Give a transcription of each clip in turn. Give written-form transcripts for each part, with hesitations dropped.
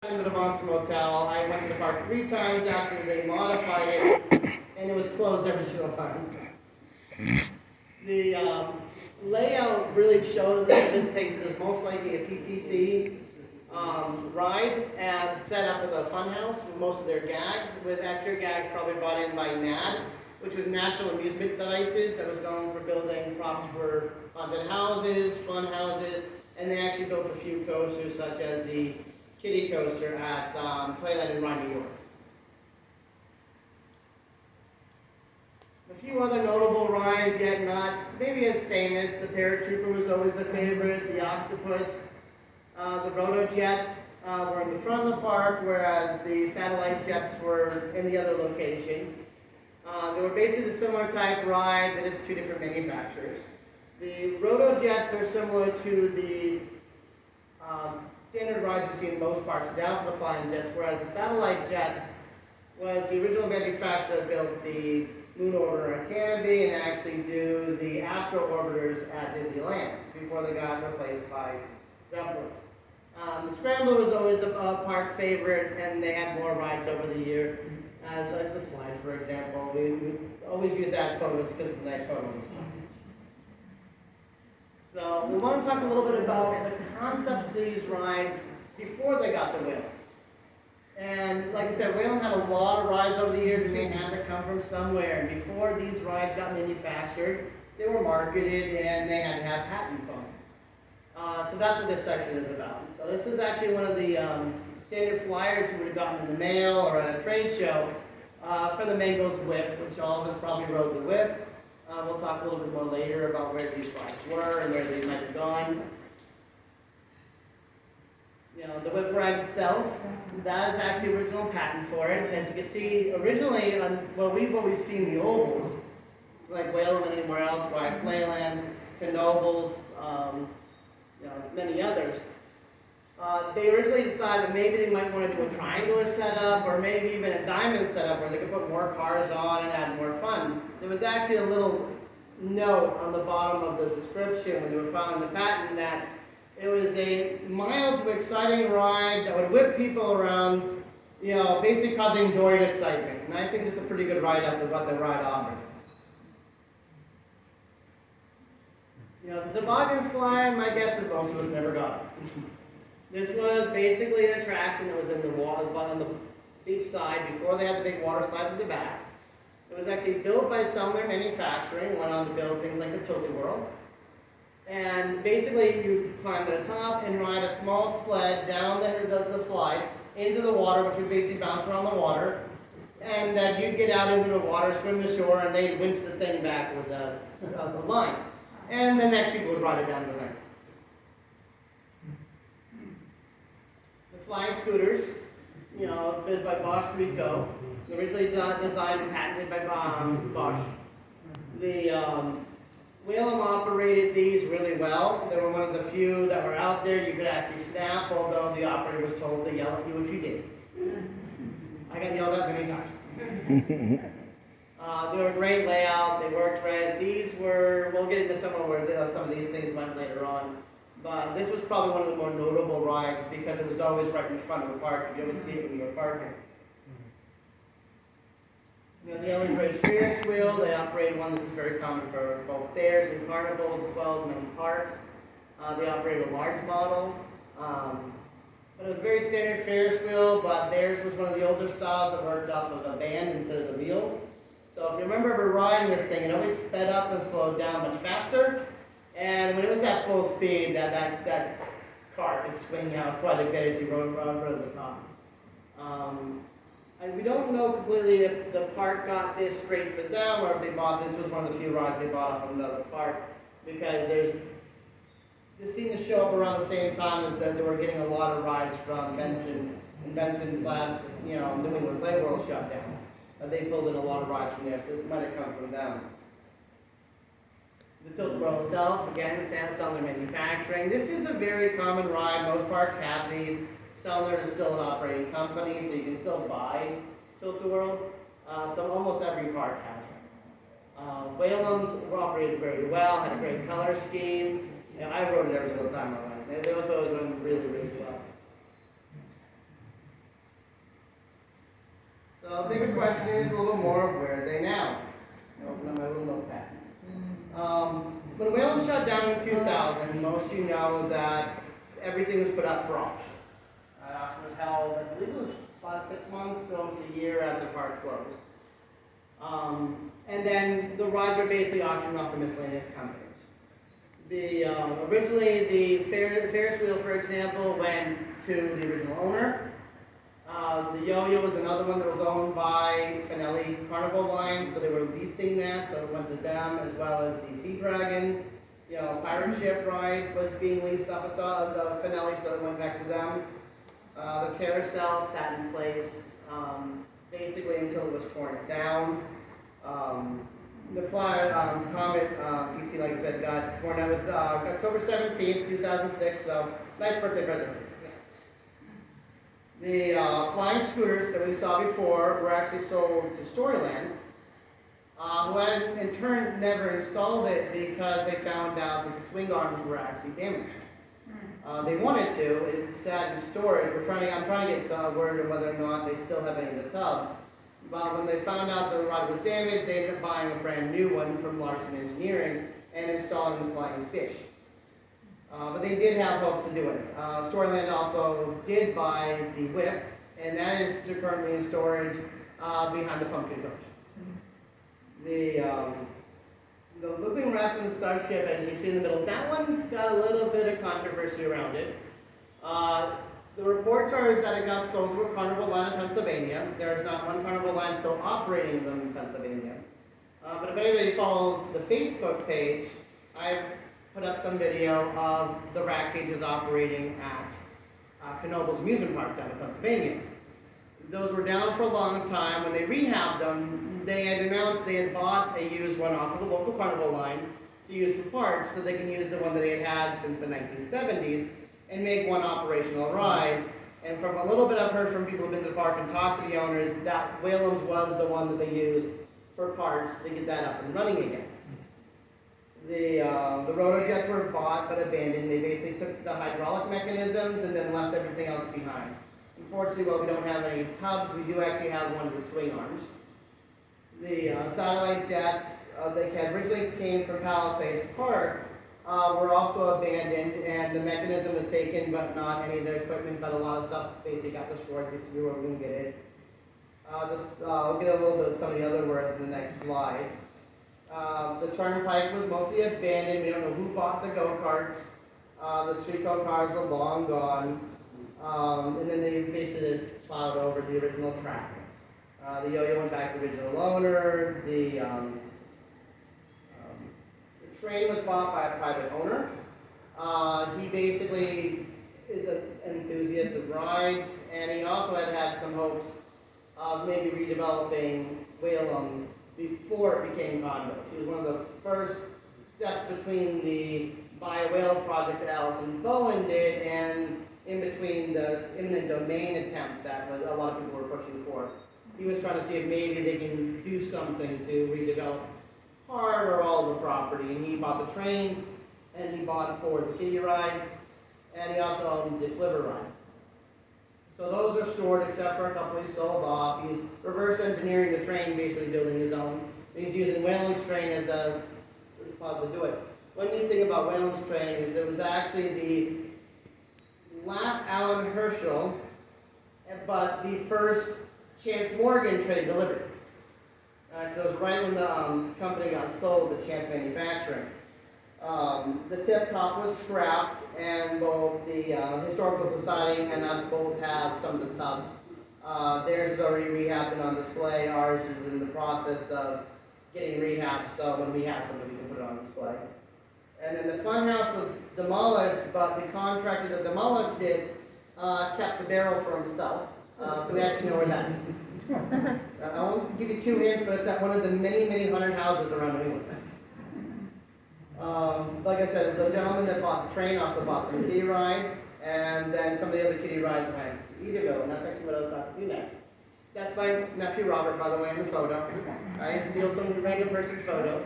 into the Monster Motel. I went to the park 3 times after they modified it, and it was closed every single time. The layout really shows that this takes it as most likely a PTC ride and set up with a funhouse with most of their gags, with extra gags probably brought in by NAD, which was National Amusement Devices, that was going for building props for haunted houses, fun houses, and they actually built a few coasters such as the Kiddie Coaster at Playland in Rye, New York. A few other notable rides, yet not maybe as famous. The Paratrooper was always a favorite. The Octopus, the Roto Jets were in the front of the park, whereas the satellite jets were in the other location. They were basically a similar type ride, but it's two different manufacturers. The Roto Jets are similar to the standard rides you see in most parks, down for the flying jets, whereas the satellite jets was the original manufacturer that built the Moon Orbiter at Canopy and actually do the Astro Orbiters at Disneyland before they got replaced by Zeppelins. The Scrambler was always a park favorite, and they had more rides over the year, like the slide, for example. We always use that photos because it's nice photos. So we want to talk a little bit about the concepts of these rides before they got the wheel. And like I said, Whalom had a lot of rides over the years, and they had to come from somewhere. And before these rides got manufactured, they were marketed and they had to have patents on them. So that's what this section is about. So this is actually one of the standard flyers you would have gotten in the mail or at a trade show for the Mangles Whip, which all of us probably rode the Whip. We'll talk a little bit more later about where these rides were and where they might have gone. You know, the whip ride itself, that is actually the original patent for it. And as you can see, originally, we've always seen the ovals. It's like Whalom and anywhere else, Rise Playland, Knoebels, many others. They originally decided that maybe they might want to do a triangular setup or maybe even a diamond setup where they could put more cars on and add more fun. There was actually a little note on the bottom of the description when they were filing the patent that it was a mild to exciting ride that would whip people around, basically causing joy and excitement. And I think it's a pretty good write-up of what the ride offered. The toboggan slide, my guess is most of us never got it. This was basically an attraction that was in the water, on the big side before they had the big water slides at the back. It was actually built by Sumner Manufacturing, went on to build things like the Tilt-A-Whirl. And basically you climb to the top and ride a small sled down the slide into the water, which would basically bounce around the water. And then you'd get out into the water, swim to shore, and they'd winch the thing back with the line. And the next people would ride it down the lake. The flying scooters, built by Bosch Rico, originally designed and patented by Bosch. The Whalom operated these really well. They were one of the few that were out there you could actually snap, although the operator was told to yell at you if you did. I got yelled at many times. They were a great layout, they worked right. These were, we'll get into some of these things went later on. But this was probably one of the more notable rides because it was always right in front of the park. You always see it when you were parking. The Ellen Bridge Ferris wheel, they operated one. This is very common for both fairs and carnivals as well as many parks. They operated a large model. But it was a very standard Ferris wheel, but theirs was one of the older styles that worked off of a band instead of the wheels. So if you remember ever riding this thing, it always sped up and slowed down much faster. And when it was at full speed, that car could swing out quite a bit as you rode over the top. And we don't know completely if the park got this straight for them or if they bought this was one of the few rides they bought off of another park, because this seemed to show up around the same time as that they were getting a lot of rides from Benson / New England Play World shut down. They pulled in a lot of rides from there, so this might have come from them. The Tilt-A-Whirl itself, again, Sumner Manufacturing. This is a very common ride. Most parks have these. Sumner is still an operating company, so you can still buy Tilt-A-Whirls. So almost every park has one. Whalom's were operated very well, had a great color scheme. I rode it every single time I went. They also always went really, really well. So the bigger question is a little more of where are they now? Open up my little notepad. When Whalom shut down in 2000, most of you know that everything was put up for auction. Auction was held, I believe it was 5-6 months, to almost a year after the park closed. And then the rides were basically auctioned off to miscellaneous companies. Originally, the Ferris wheel, for example, went to the original owner. The yo-yo was another one that was owned by Finelli Carnival Line, so they were leasing that, so it went to them, as well as the Sea Dragon, pirate ship ride was being leased off of the Finelli, so it went back to them. The carousel sat in place basically until it was torn down. The Comet, you see, like I said, got torn down. It was October 17th, 2006, so nice birthday present. The flying scooters that we saw before were actually sold to Storyland, who had in turn never installed it because they found out that the swing arms were actually damaged. They wanted to, it sat in storage. I'm trying to get some word on whether or not they still have any of the tubs. But when they found out that the rod was damaged, they ended up buying a brand new one from Larson Engineering and installing the flying fish. But they did have hopes of doing it. Storyland also did buy the whip, and that is currently in storage behind the pumpkin coach. The Looping Rats and the Starship, as you see in the middle, that one's got a little bit of controversy around it. The reports are that it got sold to a Carnival line in Pennsylvania. There is not one Carnival line still operating them in Pennsylvania. But if anybody follows the Facebook page, I've put up some video of the rat cages operating at Knoebels Amusement Park down in Pennsylvania. Those were down for a long time. When they rehabbed them, they had announced they had bought a used one off of the local Carnival line to use for parts so they can use the one that they had had since the 1970s and make one operational ride. And from a little bit I've heard from people who've been to the park and talked to the owners, that Whalom's was the one that they used for parts to get that up and running again. The rotor-jets were bought but abandoned. They basically took the hydraulic mechanisms and then left everything else behind. Unfortunately, while we don't have any tubs, we do actually have one of the swing arms. The satellite jets that had originally came from Palisades Park were also abandoned, and the mechanism was taken, but not any of the equipment, but a lot of stuff basically got destroyed. We were going to get it. I'll get a little bit of some of the other words in the next slide. The Turnpike was mostly abandoned. We don't know who bought the go-karts. The streetcar cars were long gone. And then they basically just plowed over the original track. The yo-yo went back to the original owner. The train was bought by a private owner. He basically is an enthusiast of rides, and he also had some hopes of maybe redeveloping Whalom before it became condos. He was one of the first steps between the Buy a Whale project that Allison Bowen did and in between the eminent domain attempt that a lot of people were pushing for. He was trying to see if maybe they can do something to redevelop part or all of the property. And he bought the train, and he bought for the kiddie rides, and he also owns the flivver ride. So those are stored except for a couple he sold off. He's reverse engineering the train, basically building his own. He's using Whalom's train as a plug to do it. One neat thing about Whalom's train is it was actually the last Alan Herschel, but the first Chance Morgan train delivered. So it was right when the company got sold to Chance Manufacturing. The tip top was scrapped, and both the Historical Society and us both have some of the tubs. Theirs is already rehabbed and on display. Ours is in the process of getting rehabbed, so when we have something, we can put it on display. And then the funhouse was demolished, but the contractor that demolished it kept the barrel for himself. So we actually know where that is. I won't give you two hints, but it's at one of the many, many haunted houses around New England. Like I said, the gentleman that bought the train also bought some kiddie rides, and then some of the other kiddie rides went to Edaville, and that's actually what I was talking to you next. That's my nephew Robert, by the way, in the photo. I didn't steal some random person's photo.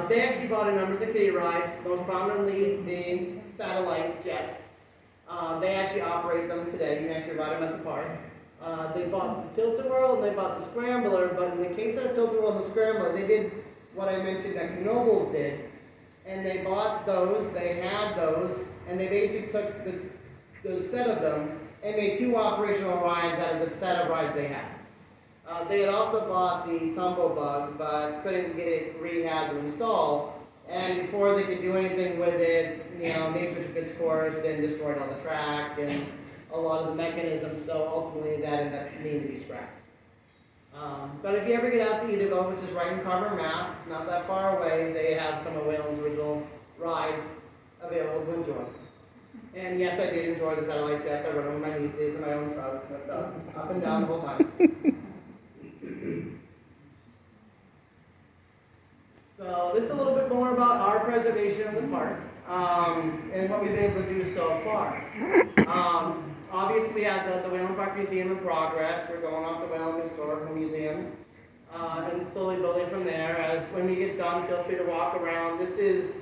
They actually bought a number of the kiddie rides, most prominently the satellite jets. They actually operate them today. You can actually ride them at the park. They bought the Tilt-A-Whirl and they bought the Scrambler, but in the case of the Tilt-A-Whirl and the Scrambler, they did what I mentioned that Knoebels did, and they bought those, they had those, and they basically took the set of them and made 2 operational rides out of the set of rides they had. They had also bought the Tumble Bug, but couldn't get it rehabbed or installed, and before they could do anything with it, nature took its course and destroyed all the track and a lot of the mechanisms, so ultimately that ended up needing to be scrapped. But if you ever get out to Edaville, which is right in Carver, Mass., it's not that far away, they have some of Whalom's original rides available to enjoy. And yes, I did enjoy the satellite jets. I rode them with my nieces in my own truck, but up and down the whole time. So this is a little bit more about our preservation of the park and what we've been able to do so far. Obviously, we have the Whalom Park Museum in progress. We're going off the Whalom Historical Museum and slowly building from there. As when we get done, feel free to walk around. This is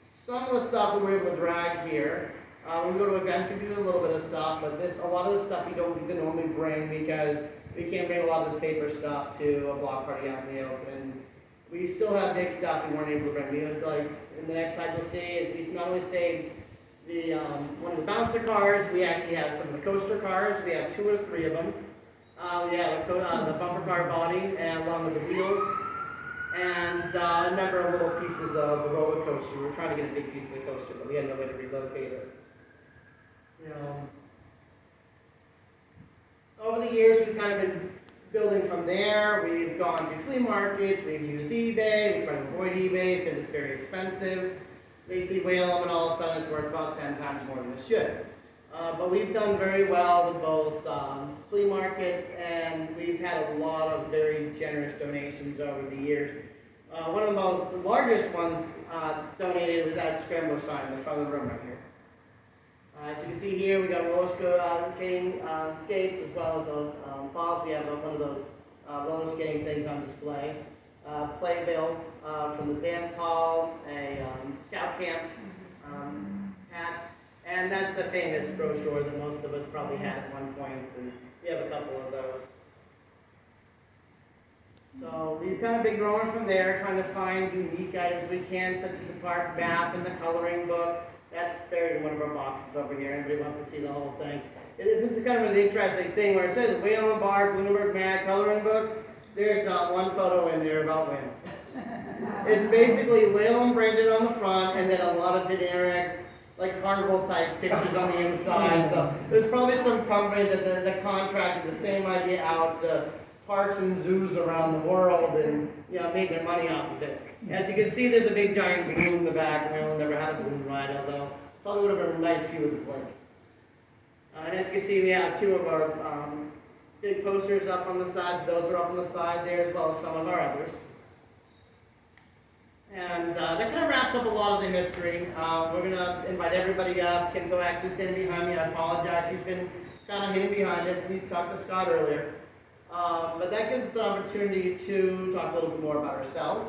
some of the stuff we were able to drag here. When we go to events, we do a little bit of stuff, but a lot of the stuff we don't normally bring because we can't bring a lot of this paper stuff to a block party out in the open. We still have big stuff we weren't able to bring. In the next slide you'll see is we not only saved one of the bouncer cars, we actually have some of the coaster cars. We have 2 or 3 of them. We have the bumper car body and along with the wheels, and a number of little pieces of the roller coaster. We were trying to get a big piece of the coaster, but we had no way to relocate it. Over the years, we've kind of been building from there. We've gone to flea markets. We've used eBay. We try to avoid eBay because it's very expensive. They see Whalom and all of a sudden it's worth about 10 times more than it should. But we've done very well with both flea markets, and we've had a lot of very generous donations over the years. One of the largest ones donated was that Scrambler sign in the front of the room right here. As you can see here, we got roller skating skates as well as balls. We have one of those roller skating things on display. Playbill from the dance hall, a scout camp hat, and that's the famous brochure that most of us probably had at one point, and we have a couple of those. So we've kind of been growing from there, trying to find unique items we can, such as the park map and the coloring book. That's buried in one of our boxes over here. Everybody wants to see the whole thing. This is kind of an interesting thing where it says Whalom Bark, Lunenburg Mag coloring book. There's not one photo in there about Whalom. It's basically Whalom branded on the front and then a lot of generic, like carnival type pictures on the inside. So there's probably some company that contracted the same idea out to parks and zoos around the world and made their money off of it. As you can see, there's a big giant balloon in the back. Whalom never had a balloon ride, although probably would have been nice if you would have played. And as you can see, we have 2 of our big posters up on the sides. Those are up on the side there, as well as some of our others. And that kind of wraps up a lot of the history. We're going to invite everybody up. Kimco actually standing behind me. I apologize. He's been kind of hidden behind us. We talked to Scott earlier. But that gives us an opportunity to talk a little bit more about ourselves.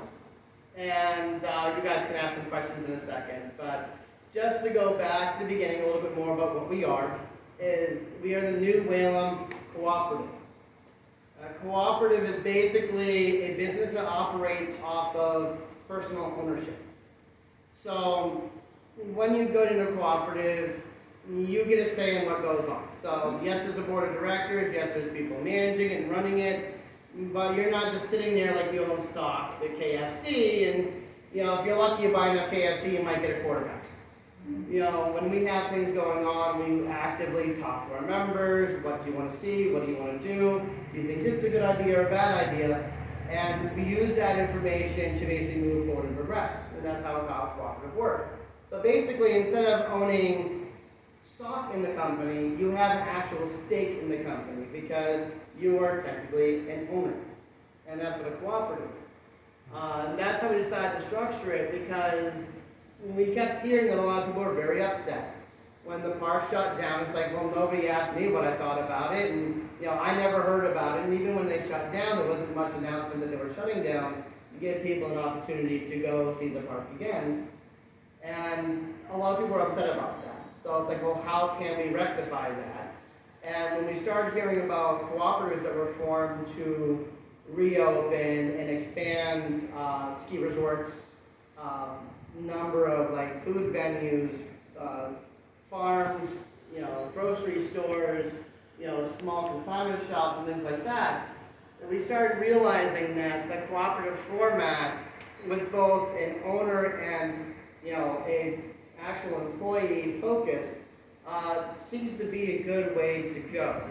And you guys can ask some questions in a second. But just to go back to the beginning a little bit more about what we are, is we are the new Whalom Cooperative. A cooperative is basically a business that operates off of personal ownership. So when you go to a cooperative, you get a say in what goes on. So yes, there's a board of directors, yes, there's people managing and running it, but you're not just sitting there like you own stock, the KFC, and if you're lucky you buy enough KFC, you might get a quarterback. When we have things going on, we actively talk to our members. What do you want to see? What do you want to do? Do you think this is a good idea or a bad idea? And we use that information to basically move forward and progress. And that's how a cooperative works. So basically, instead of owning stock in the company, you have an actual stake in the company because you are technically an owner. And that's what a cooperative is. And that's how we decided to structure it, because we kept hearing that a lot of people were very upset. When the park shut down, it's like, well, nobody asked me what I thought about it, and I never heard about it. And even when they shut down, there wasn't much announcement that they were shutting down to give people an opportunity to go see the park again. And a lot of people were upset about that. So it's like, well, how can we rectify that? And when we started hearing about cooperatives that were formed to reopen and expand ski resorts, number of like food venues, farms, grocery stores, small consignment shops and things like that, and we started realizing that the cooperative format with both an owner and a actual employee focus seems to be a good way to go.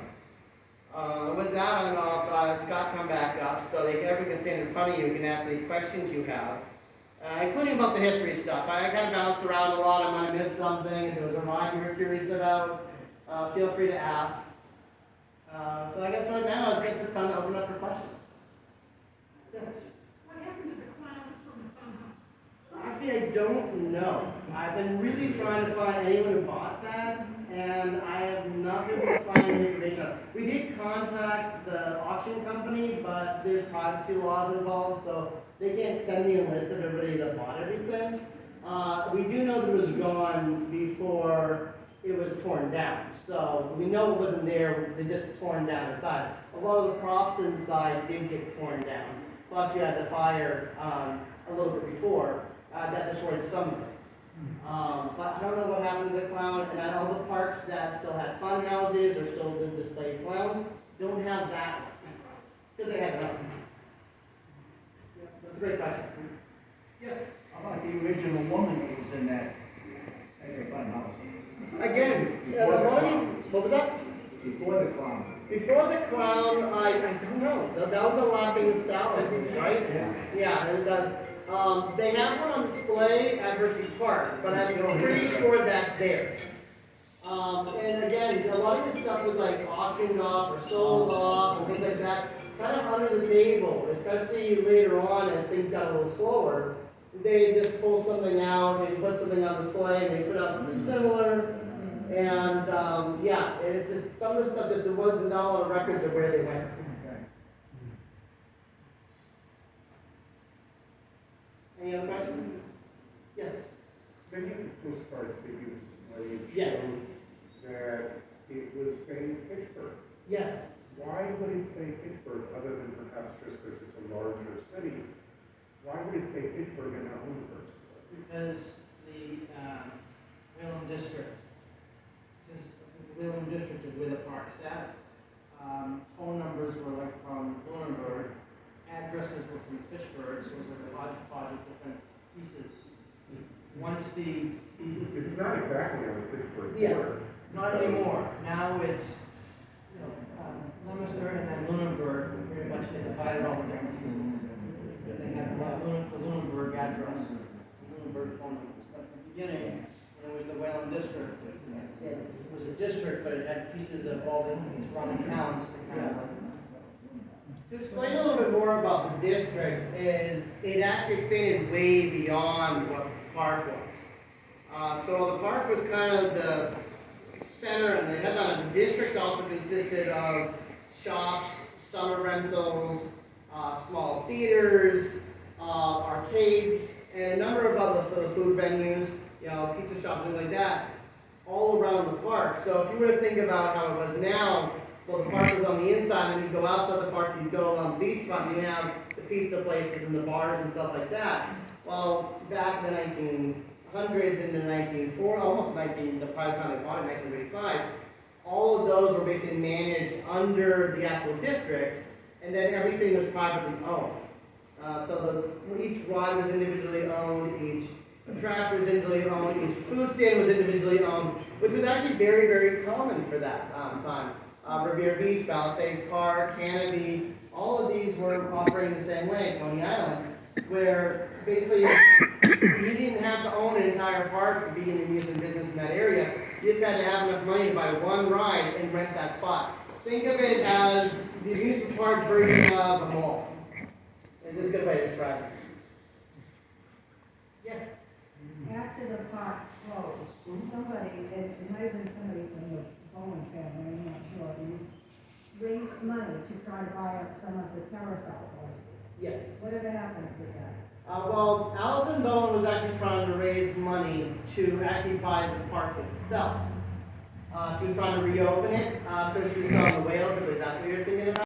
With that, I'm going to have Scott come back up so that everyone can stand in front of you and can ask any questions you have, including about the history stuff. I kind of bounced around a lot. I might have missed something. If there was a rhyme you were curious about, feel free to ask. So I guess right now, it's time to open up for questions. Yes. What happened to the clown from the funhouse? Actually, I don't know. I've been really trying to find anyone who bought that, and I have not been able to find any information. We did contact the auction company, but there's privacy laws involved, so they can't send me a list of everybody that bought everything. We do know that it was gone before it was torn down, so we know it wasn't there. They just torn down inside. A lot of the props inside did get torn down. Plus, you had the fire a little bit before that destroyed some of it. But I don't know what happened to the clown, and all the parks that still had fun houses or still did display clowns don't have that one because they had another. That's a great question. Yes. How about the original woman that was in that fun house? Again, what was that? Before the clown. Before the clown, I don't know. That was a laughing salad, right? Yeah. And, they have one on display at Hershey Park, but I'm pretty sure that's theirs. And again, a lot of this stuff was like auctioned off or sold off and things like that, kind of under the table, especially later on as things got a little slower. They just pull something out, they put something on display, and they put out something similar. And some of the stuff there wasn't a lot of records of where they went. Okay. Any other questions? Yes. Many of the postcards that you displayed Yes. showed that it was saying Fitchburg. Yes. Why would it say Fitchburg other than perhaps just because it's a larger city? Why would it say Fitchburg and not Lunenburg? Because the Whalom district is where the park's at. Phone numbers were like from Lunenburg, addresses were from Fitchburg, so it was like a hodgepodge of different pieces. Once It's not exactly on the Fitchburg Yeah. border. not anymore, now it's, Leominster and then Lunenburg, pretty much they divided all the different pieces. They had the Lunenburg address, Lunenburg phone numbers, but at the beginning, when it was the Whalom district, it was a district, but it had pieces of all the surrounding towns to kind of. To explain a little bit more about the district is it actually expanded way beyond what the park was. So the park was kind of the center and the headline. The district also consisted of shops, summer rentals, small theaters, arcades, and a number of other food venues, pizza shops, things like that, all around the park. So if you were to think about how it was now, well, the park was on the inside, and you go outside the park, you go along the beachfront, and you have the pizza places and the bars and stuff like that. Well, back in the 1900s into the 1940s, almost 19, the private time they bought it in 1935, all of those were basically managed under the actual district, and then everything was privately owned. So each ride was individually owned, each attraction was individually owned, each food stand was individually owned, which was actually very, very common for that time. Revere Beach, Palisades Park, Canopy, all of these were operating the same way, Coney Island, where basically you didn't have to own an entire park to be in the amusement business in that area. You just had to have enough money to buy one ride and rent that spot. Think of it as the amusement park version of a mall. This is a good way to describe it. Yes? After the park closed, somebody, it might have been somebody from the Whalom family, I'm not sure, raised money to try to buy up some of the carousel places. Yes. Whatever happened with that? Well, Allison Bowen was actually trying to raise money to actually buy the park itself. She was trying to reopen it, so she was selling the whales and